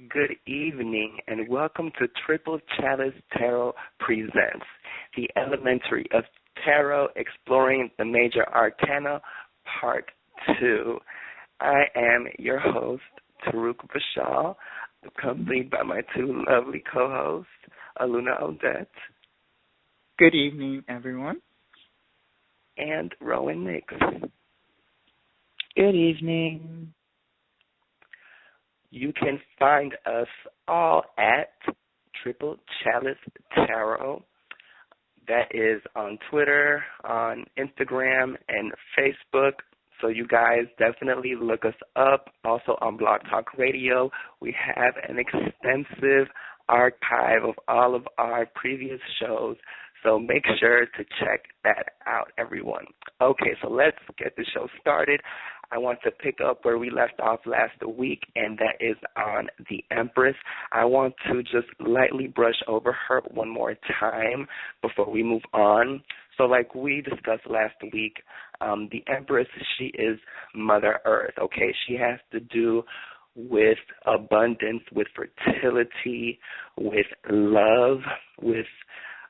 Good evening, and welcome to Triple Chalice Tarot Presents, the Elementary of Tarot, Exploring the Major Arcana, Part 2. I am your host, Taruk Bashal, accompanied by my two lovely co-hosts, Aluna Odette. Good evening, everyone. And Rowan Nix. Good evening. You can find us all at Triple Chalice Tarot. That is on Twitter, on Instagram, and Facebook. So you guys definitely look us up. Also on Blog Talk Radio, we have an extensive archive of all of our previous shows. So make sure to check that out, everyone. Okay, so let's get the show started. I want to pick up where we left off last week, and that is on the Empress. I want to just lightly brush over her one more time before we move on. So like we discussed last week, the Empress, she is Mother Earth, okay? She has to do with abundance, with fertility, with love, with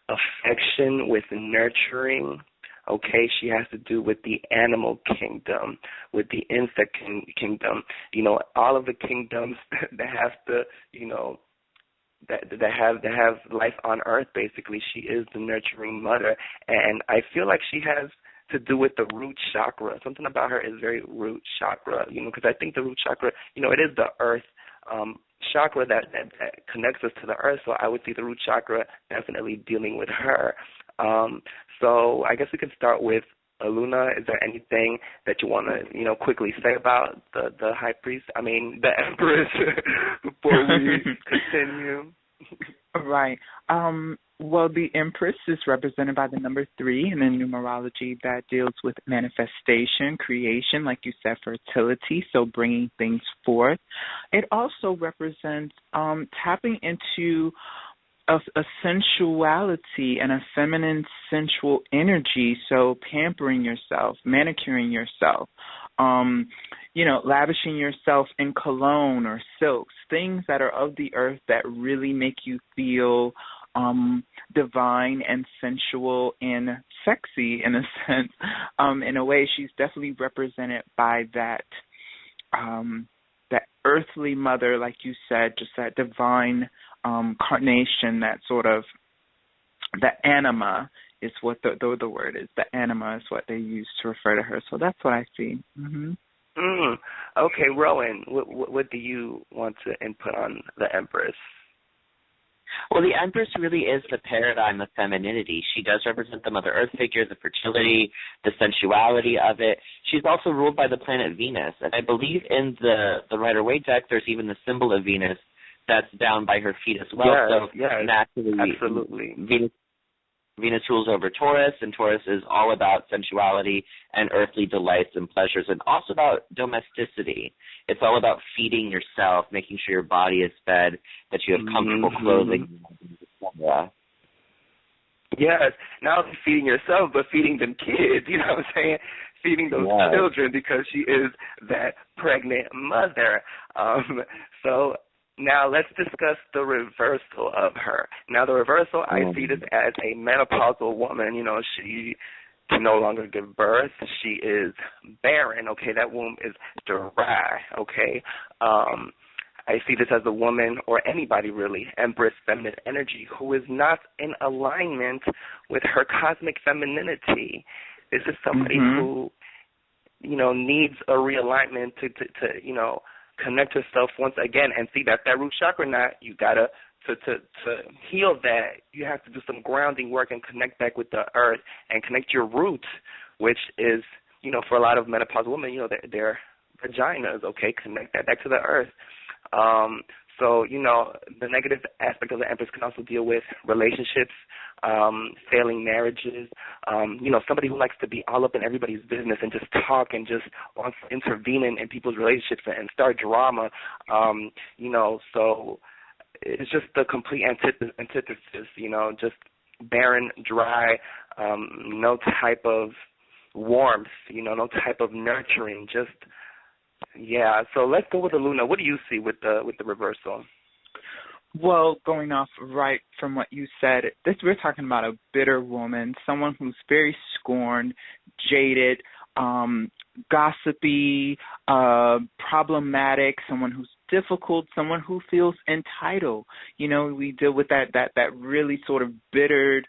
affection, with nurturing. Okay, she has to do with the animal kingdom, with the insect kingdom. You know, all of the kingdoms that have to, you know, that have life on Earth. Basically, she is the nurturing mother, and I feel like she has to do with the root chakra. Something about her is very root chakra. You know, because I think the root chakra, you know, it is the Earth chakra that connects us to the Earth. So I would see the root chakra definitely dealing with her. So I guess we can start with Aluna. Is there anything that you want to, you know, quickly say about the High Priest? I mean, the Empress before we continue. Right. Well, the Empress is represented by the number 3 in the numerology that deals with manifestation, creation, like you said, fertility, so bringing things forth. It also represents tapping into a sensuality and a feminine sensual energy, so pampering yourself, manicuring yourself, you know, lavishing yourself in cologne or silks, things that are of the earth that really make you feel divine and sensual and sexy in a sense. In a way, she's definitely represented by that that earthly mother, like you said, just that divine carnation, that sort of, the anima is what the word is. The anima is what they use to refer to her. So that's what I see. Mm-hmm. Okay, Rowan, what do you want to input on the Empress? Well, the Empress really is the paradigm of femininity. She does represent the Mother Earth figure, the fertility, the sensuality of it. She's also ruled by the planet Venus. And I believe in the Rider-Waite deck, there's even the symbol of Venus that's down by her feet as well. Yes, naturally, absolutely. Venus rules over Taurus, and Taurus is all about sensuality and earthly delights and pleasures, and also about domesticity. It's all about feeding yourself, making sure your body is fed, that you have comfortable clothing, etc. Yes, not only feeding yourself, but feeding them kids, you know what I'm saying? Feeding those children, because she is that pregnant mother. So now let's discuss the reversal of her. Now the reversal, I see this as a menopausal woman. You know, she can no longer give birth. She is barren, okay? That womb is dry, okay? I see this as a woman, or anybody really, Empress feminine energy, who is not in alignment with her cosmic femininity. This is somebody who, you know, needs a realignment to you know, connect herself once again and see that root chakra knot. You gotta to heal that. You have to do some grounding work and connect back with the earth and connect your roots, which is, you know, for a lot of menopausal women, you know, their vaginas. Okay, connect that back to the earth. So, you know, the negative aspect of the Empress can also deal with relationships, failing marriages, you know, somebody who likes to be all up in everybody's business and just talk and just wants to intervene in people's relationships and start drama, you know, so it's just the complete antithesis, you know, just barren, dry, no type of warmth, you know, no type of nurturing, just Yeah, so let's go with the Luna. What do you see with the reversal? Well, going off right from what you said, we're talking about a bitter woman, someone who's very scorned, jaded, gossipy, problematic, someone who's difficult, someone who feels entitled. You know, we deal with that really sort of bittered,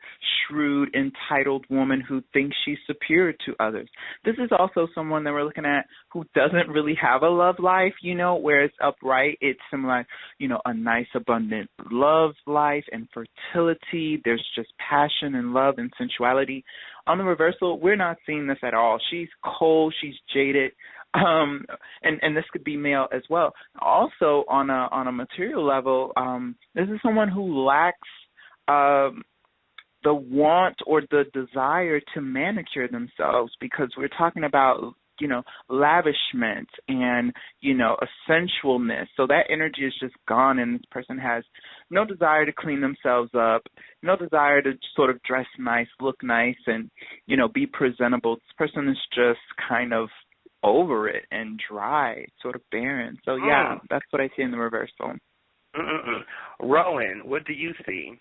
shrewd, entitled woman who thinks she's superior to others. This is also someone that we're looking at who doesn't really have a love life, you know, whereas upright, it's similar, you know, a nice, abundant love life and fertility. There's just passion and love and sensuality. On the reversal, we're not seeing this at all. She's cold, she's jaded, and this could be male as well. Also, on a material level, this is someone who lacks the want or the desire to manicure themselves, because we're talking about, you know, lavishment and, you know, a sensualness. So that energy is just gone, and this person has no desire to clean themselves up, no desire to sort of dress nice, look nice, and, you know, be presentable. This person is just kind of over it and dry, sort of barren. So, yeah, that's what I see in the reversal. Rowan, what do you see?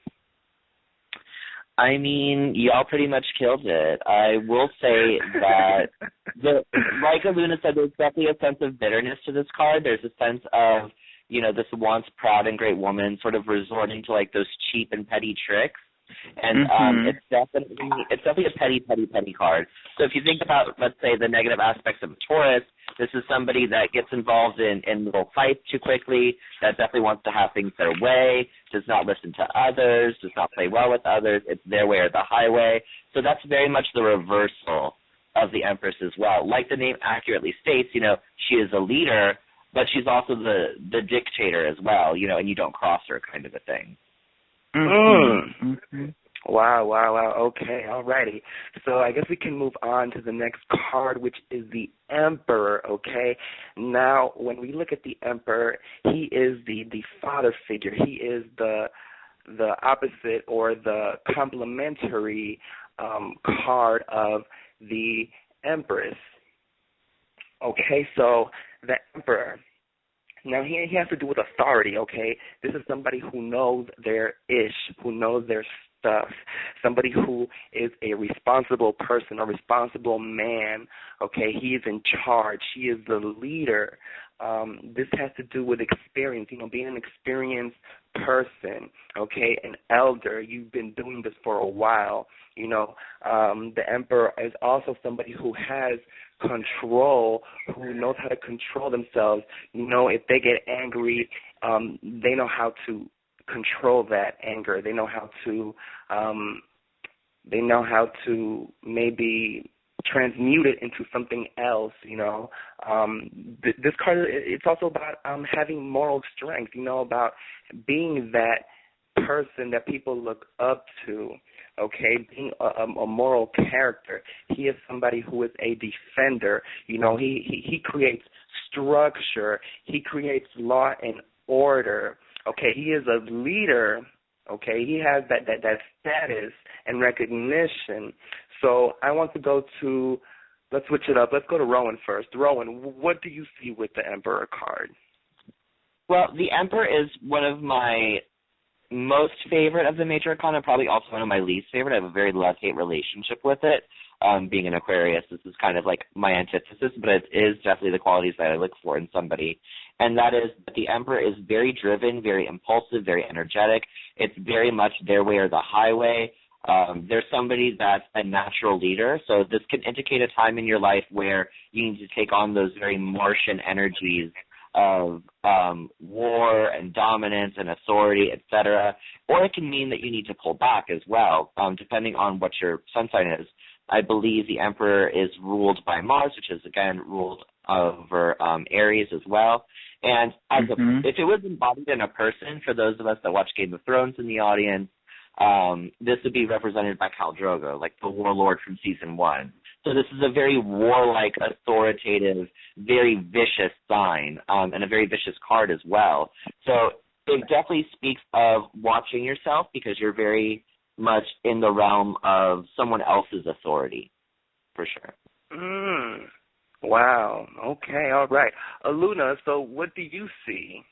I mean, y'all pretty much killed it. I will say that, like Aluna said, there's definitely a sense of bitterness to this card. There's a sense of, you know, this once proud and great woman sort of resorting to, like, those cheap and petty tricks. And it's definitely a petty card. So if you think about, let's say, the negative aspects of a Taurus, this is somebody that gets involved in little fights too quickly, that definitely wants to have things their way, does not listen to others, does not play well with others. It's their way or the highway. So that's very much the reversal of the Empress as well. Like the name accurately states, you know, she is a leader, but she's also the dictator as well, you know, and you don't cross her kind of a thing. Wow. Okay, alrighty. So I guess we can move on to the next card, which is the Emperor, okay? Now, when we look at the Emperor, he is the father figure. He is the opposite or the complementary card of the Empress. Okay, so the Emperor. Now, he has to do with authority, okay? This is somebody who knows their ish, who knows their stuff, somebody who is a responsible person, a responsible man, okay? He is in charge. He is the leader. This has to do with experience, you know, being an experienced person, okay, an elder. You've been doing this for a while, you know. The Emperor is also somebody who has control, who knows how to control themselves. You know, if they get angry, they know how to control that anger. They know how to maybe transmute it into something else, you know. This card, it's also about having moral strength, you know, about being that person that people look up to, okay, being a moral character. He is somebody who is a defender. You know, he creates structure. He creates law and order. Okay, he is a leader. Okay, he has that status and recognition. So I want to go to, let's switch it up. Let's go to Rowan first. Rowan, what do you see with the Emperor card? Well, the Emperor is one of my most favorite of the major arcana, probably also one of my least favorite. I have a very love-hate relationship with it. Being an Aquarius, this is kind of like my antithesis, but it is definitely the qualities that I look for in somebody. And that is that the Emperor is very driven, very impulsive, very energetic. It's very much their way or the highway. There's somebody that's a natural leader, so this can indicate a time in your life where you need to take on those very Martian energies of war and dominance and authority, etc. Or it can mean that you need to pull back as well, depending on what your sun sign is. I believe the Emperor is ruled by Mars, which is, again, ruled over Aries as well. And as if it was embodied in a person, for those of us that watch Game of Thrones in the audience, this would be represented by Khal Drogo, like the warlord from season 1. So this is a very warlike, authoritative, very vicious sign, and a very vicious card as well. So it definitely speaks of watching yourself because you're very much in the realm of someone else's authority, for sure. Wow. Okay. All right. Luna, so what do you see?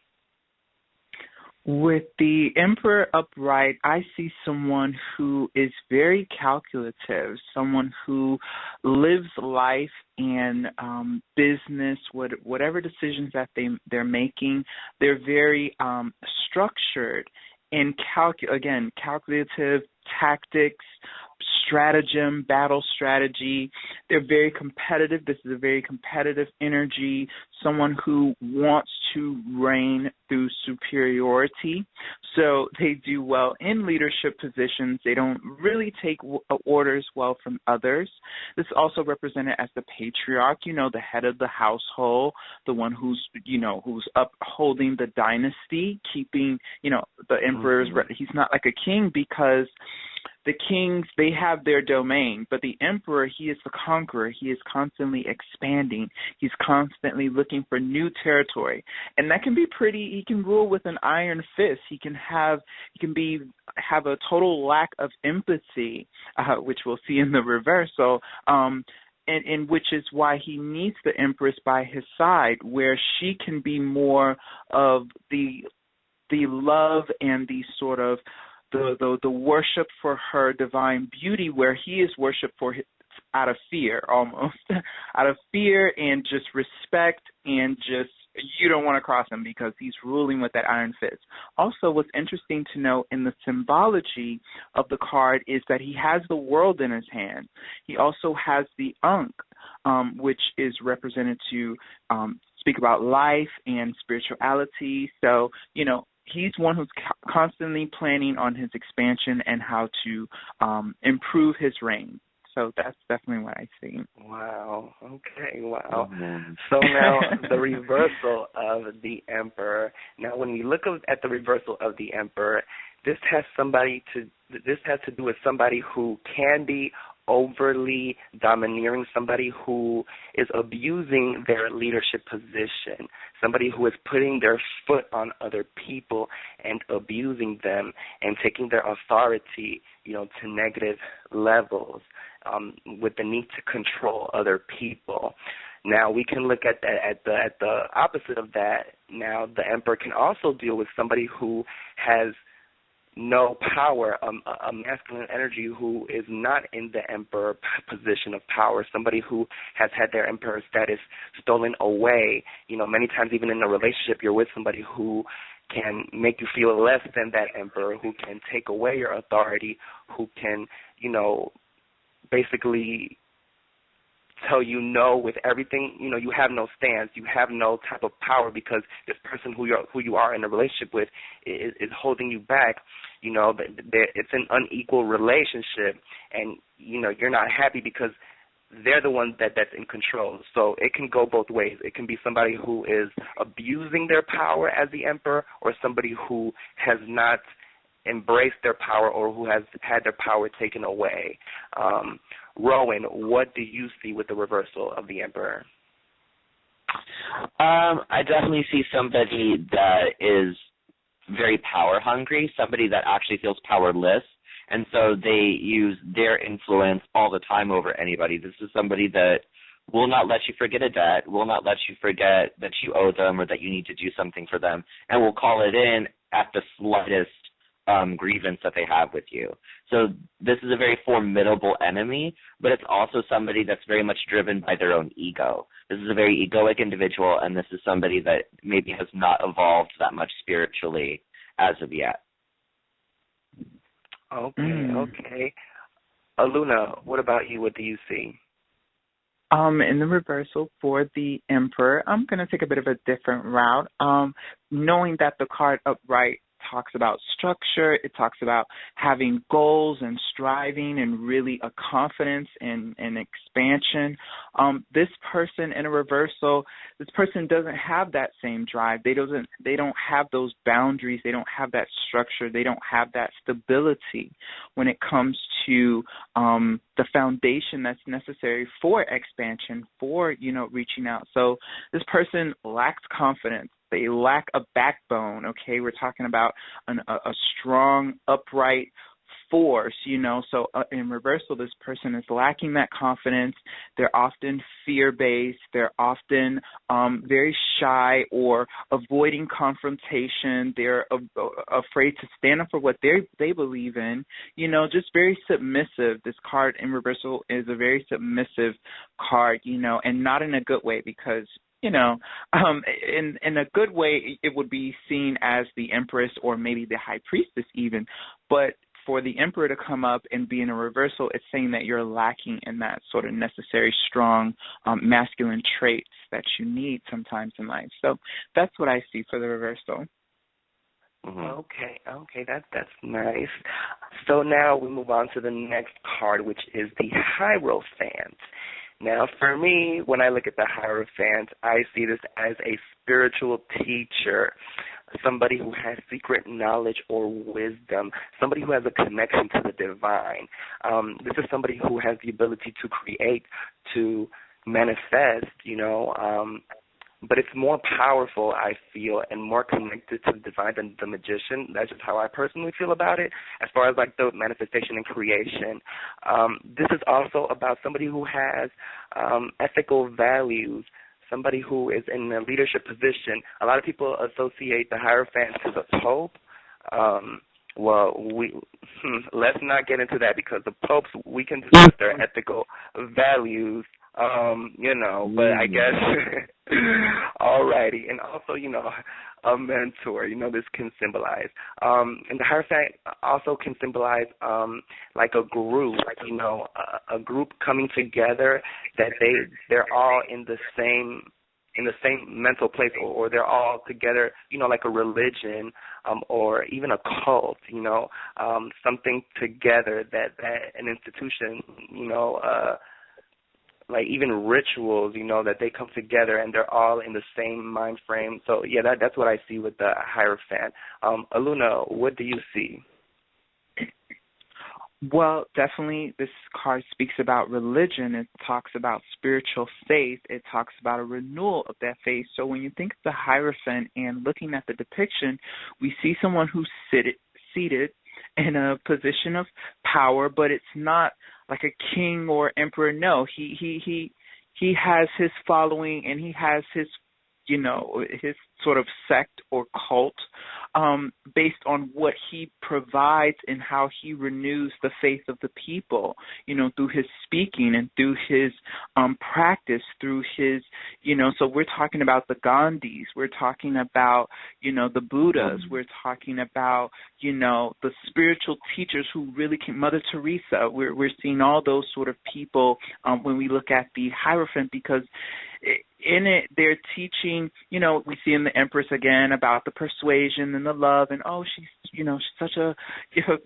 With the Emperor upright, I see someone who is very calculative, someone who lives life and business, whatever decisions that they're making, they're very structured and calculative tactics, stratagem, battle strategy. They're very competitive. This is a very competitive energy, someone who wants to reign through superiority. So they do well in leadership positions. They don't really take orders well from others. This is also represented as the patriarch, the head of the household, the one who's upholding the dynasty, keeping, the emperor's, he's not like a king because the kings, they have their domain, but the emperor, he is the conqueror. He is constantly expanding. He's constantly looking for new territory. And that can be he can rule with an iron fist. He can have a total lack of empathy, which we'll see in the reversal. And which is why he needs the empress by his side, where she can be more of the love and the sort of the worship for her divine beauty, where he is worshipped out of fear, almost out of fear and just respect, and just you don't want to cross him because he's ruling with that iron fist. Also, what's interesting to note in the symbology of the card is that he has the world in his hand. He also has the Ankh, which is represented to speak about life and spirituality. So, he's one who's constantly planning on his expansion and how to improve his reign. So that's definitely what I see. Wow. Okay. Wow. Mm-hmm. So now the reversal of the Emperor. Now, when we look at the reversal of the Emperor, this has to do with somebody who can be overly domineering, somebody who is abusing their leadership position, somebody who is putting their foot on other people and abusing them and taking their authority, to negative levels, with the need to control other people. Now we can look at the opposite of that. Now the Emperor can also deal with somebody who has no power, a masculine energy who is not in the emperor position of power, somebody who has had their emperor status stolen away. Many times even in a relationship, you're with somebody who can make you feel less than that emperor, who can take away your authority, who can, basically tell you no with everything. You have no stance, you have no type of power because this person who you are in a relationship with is holding you back. It's an unequal relationship, and you're not happy because they're the ones that's in control. So it can go both ways. It can be somebody who is abusing their power as the emperor, or somebody who has not embraced their power or who has had their power taken away. Rowan, what do you see with the reversal of the emperor? I definitely see somebody that is very power hungry, somebody that actually feels powerless, and so they use their influence all the time over anybody. This is somebody that will not let you forget a debt, will not let you forget that you owe them or that you need to do something for them, and will call it in at the slightest grievance that they have with you. So this is a very formidable enemy, but it's also somebody that's very much driven by their own ego. This is a very egoic individual, and this is somebody that maybe has not evolved that much spiritually as of yet. Okay. Aluna, what about you? What do you see? In the reversal for the Emperor, I'm going to take a bit of a different route. Knowing that the card upright talks about structure, it talks about having goals and striving and really a confidence and expansion. This person in a reversal, this person doesn't have that same drive. They don't have those boundaries. They don't have that structure. They don't have that stability when it comes to the foundation that's necessary for expansion, for reaching out. So this person lacks confidence. They lack a backbone, okay? We're talking about a strong, upright, force, So in reversal, this person is lacking that confidence. They're often fear-based. They're often very shy or avoiding confrontation. They're afraid to stand up for what they believe in. Just very submissive. This card in reversal is a very submissive card, and not in a good way because in a good way, it would be seen as the Empress or maybe the High Priestess even. But for the Emperor to come up and be in a reversal, it's saying that you're lacking in that sort of necessary, strong, masculine traits that you need sometimes in life. So that's what I see for the reversal. Mm-hmm. Okay, that's nice. So now we move on to the next card, which is the Hierophant. Now, for me, when I look at the Hierophant, I see this as a spiritual teacher, somebody who has secret knowledge or wisdom, somebody who has a connection to the divine. This is somebody who has the ability to create, to manifest, but it's more powerful, I feel, and more connected to the divine than the magician. That's just how I personally feel about it, as far as like the manifestation and creation. This is also about somebody who has ethical values, somebody who is in a leadership position. A lot of people associate the Hierophant to the Pope. Let's not get into that because the popes, we can discuss their ethical values, but I guess, alrighty. And also, a mentor, this can symbolize. And the Hierophant also can symbolize like a group, a group coming together that they're all in the same mental place, or they're all together, like a religion, or even a cult, something together that an institution, like even rituals, that they come together and they're all in the same mind frame. So yeah, that's what I see with the Hierophant. Aluna, what do you see? Well, definitely this card speaks about religion. It talks about spiritual faith. It talks about a renewal of that faith. So when you think of the Hierophant and looking at the depiction, we see someone who's seated in a position of power, but it's not like a king or emperor. No, he has his following and he has his sort of sect or cult based on what he provides and how he renews the faith of the people, through his speaking and through his practice, through his, so we're talking about the Gandhis, we're talking about, the Buddhas, we're talking about, the spiritual teachers who really can, Mother Teresa, we're seeing all those sort of people when we look at the Hierophant, because in it, they're teaching, we see in the Empress again about the persuasion and the love, and she's such a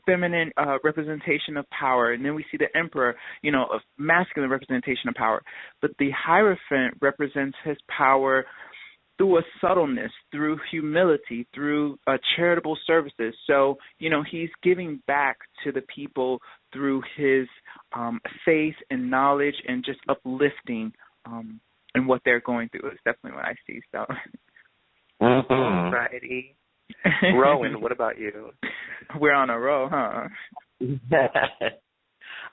feminine representation of power. And then we see the Emperor, a masculine representation of power. But the Hierophant represents his power through a subtleness, through humility, through charitable services. So, he's giving back to the people through his faith and knowledge and just uplifting and what they're going through is definitely what I see. So, Alrighty. Rowan, what about you? We're on a roll, huh?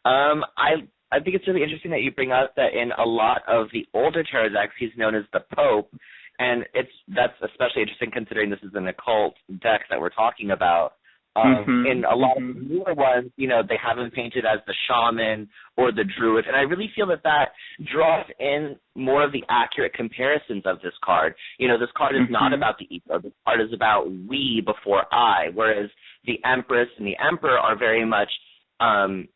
I think it's really interesting that you bring up that in a lot of the older tarot decks, he's known as the Pope, and that's especially interesting considering this is an occult deck that we're talking about. In a lot of the newer ones, they have him painted as the shaman or the druid, and I really feel that draws in more of the accurate comparisons of this card. This card is not about the ego. This card is about we before I, whereas the Empress and the Emperor are very much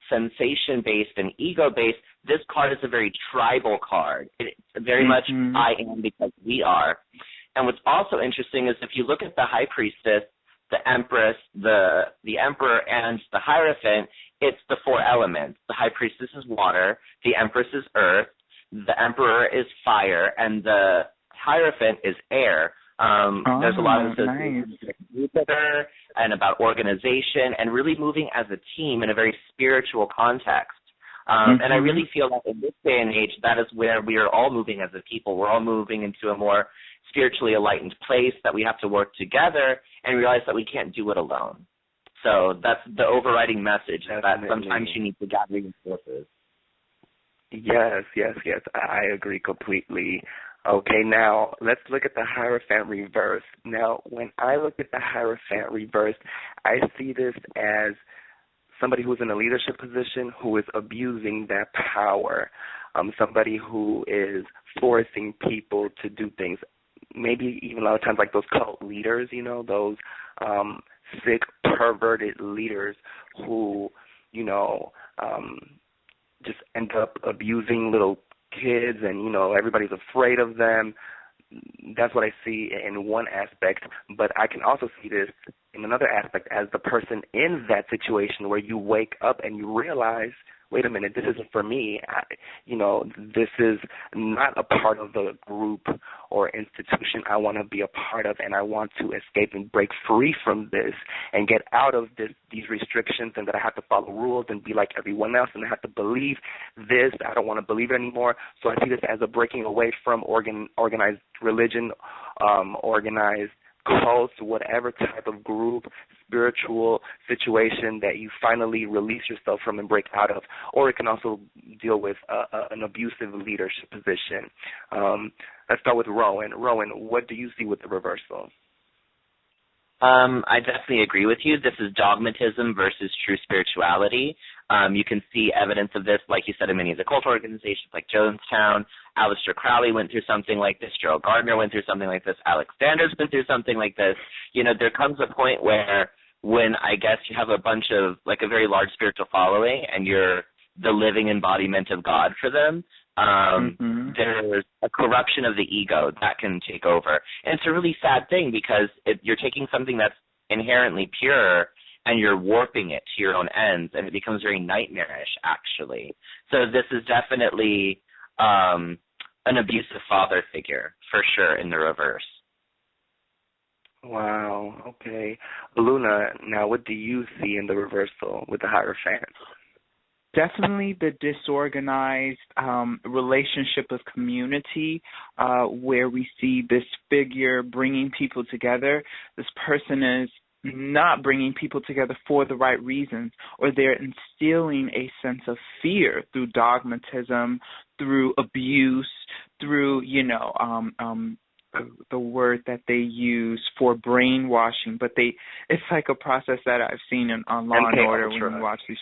sensation-based and ego-based. This card is a very tribal card. It's very much I am because we are. And what's also interesting is if you look at the High Priestess, the Empress, the Emperor, and the Hierophant, it's the four elements. The High Priestess is water, the Empress is earth, the Emperor is fire, and the Hierophant is air. There's a lot of associations with Jupiter and about organization and really moving as a team in a very spiritual context. And I really feel that in this day and age, that is where we are all moving as a people. We're all moving into a more spiritually enlightened place, that we have to work together and realize that we can't do it alone. So that's the overriding message, that sometimes Definitely. you need to gather your forces. Yes, yes, yes. I agree completely. Okay, now let's look at the Hierophant reverse. Now, when I look at the Hierophant reverse, I see this as somebody who's in a leadership position who is abusing that power, somebody who is forcing people to do things. Maybe even a lot of times like those cult leaders, those sick, perverted leaders who, you know, just end up abusing little kids and, everybody's afraid of them. That's what I see in one aspect, but I can also see this in another aspect as the person in that situation where you wake up and you realize, wait a minute, this isn't for me. This is not a part of the group or institution I want to be a part of, and I want to escape and break free from this and get out of these restrictions, and that I have to follow rules and be like everyone else, and I have to believe this. I don't want to believe it anymore. So I see this as a breaking away from organized religion, organized cults, whatever type of group, spiritual situation that you finally release yourself from and break out of. Or it can also deal with an abusive leadership position. Let's start with Rowan. Rowan, what do you see with the reversal? I definitely agree with you. This is dogmatism versus true spirituality. You can see evidence of this, like you said, in many of the cult organizations like Jonestown. Aleister Crowley went through something like this. Gerald Gardner went through something like this. Alex Sanders went through something like this. There comes a point where when I guess you have a bunch of, like a very large spiritual following and you're the living embodiment of God for them, there's a corruption of the ego that can take over. And it's a really sad thing because you're taking something that's inherently pure and you're warping it to your own ends, and it becomes very nightmarish, actually. So this is definitely an abusive father figure, for sure, in the reverse. Wow, okay. Luna, now what do you see in the reversal with the Hierophant? Definitely the disorganized relationship of community where we see this figure bringing people together. This person is not bringing people together for the right reasons, or they're instilling a sense of fear through dogmatism, through abuse, through, the word that they use for brainwashing. But it's like a process that I've seen on Law and Order when you watch these.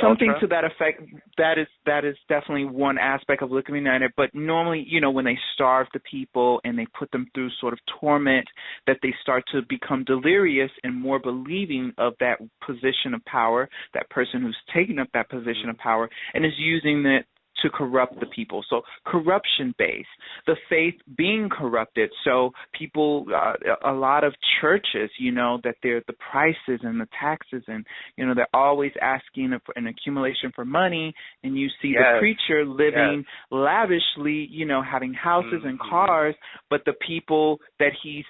Something to that effect. That is definitely one aspect of looking at it. But normally, when they starve the people and they put them through sort of torment, that they start to become delirious and more believing of that position of power, that person who's taken up that position of power and is using it to corrupt the people. So corruption-based, the faith being corrupted. So people, a lot of churches, that they're the prices and the taxes and, they're always asking for an accumulation for money. And you see the preacher living lavishly, having houses and cars, but the people that he's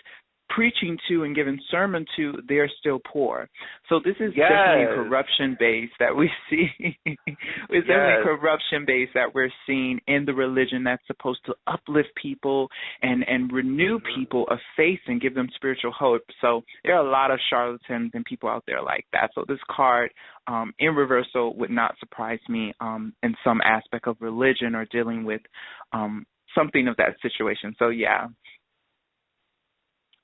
preaching to and giving sermon to, they're still poor. So this is definitely corruption base that we see. It's definitely corruption base that we're seeing in the religion that's supposed to uplift people and renew people of faith and give them spiritual hope. So there are a lot of charlatans and people out there like that. So this card in reversal would not surprise me in some aspect of religion or dealing with something of that situation. So yeah.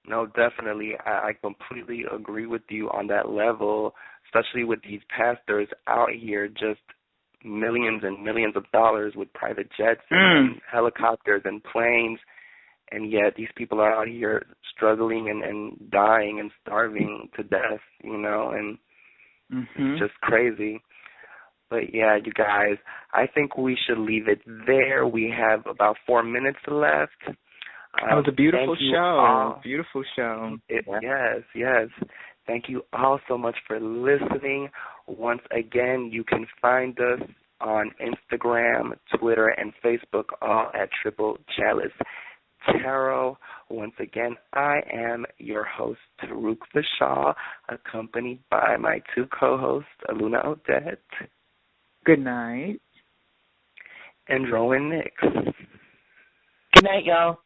No, definitely. I completely agree with you on that level, especially with these pastors out here just millions and millions of dollars with private jets and helicopters and planes, and yet these people are out here struggling and dying and starving to death, and it's just crazy. But yeah, you guys, I think we should leave it there. We have about 4 minutes left. It was a beautiful show. Beautiful show. Yes. Thank you all so much for listening. Once again, you can find us on Instagram, Twitter, and Facebook, all at Triple Chalice Tarot. Once again, I am your host, Taruk Vishal, accompanied by my two co-hosts, Aluna Odette. Good night. And Rowan Nix. Good night, y'all.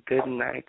Good night.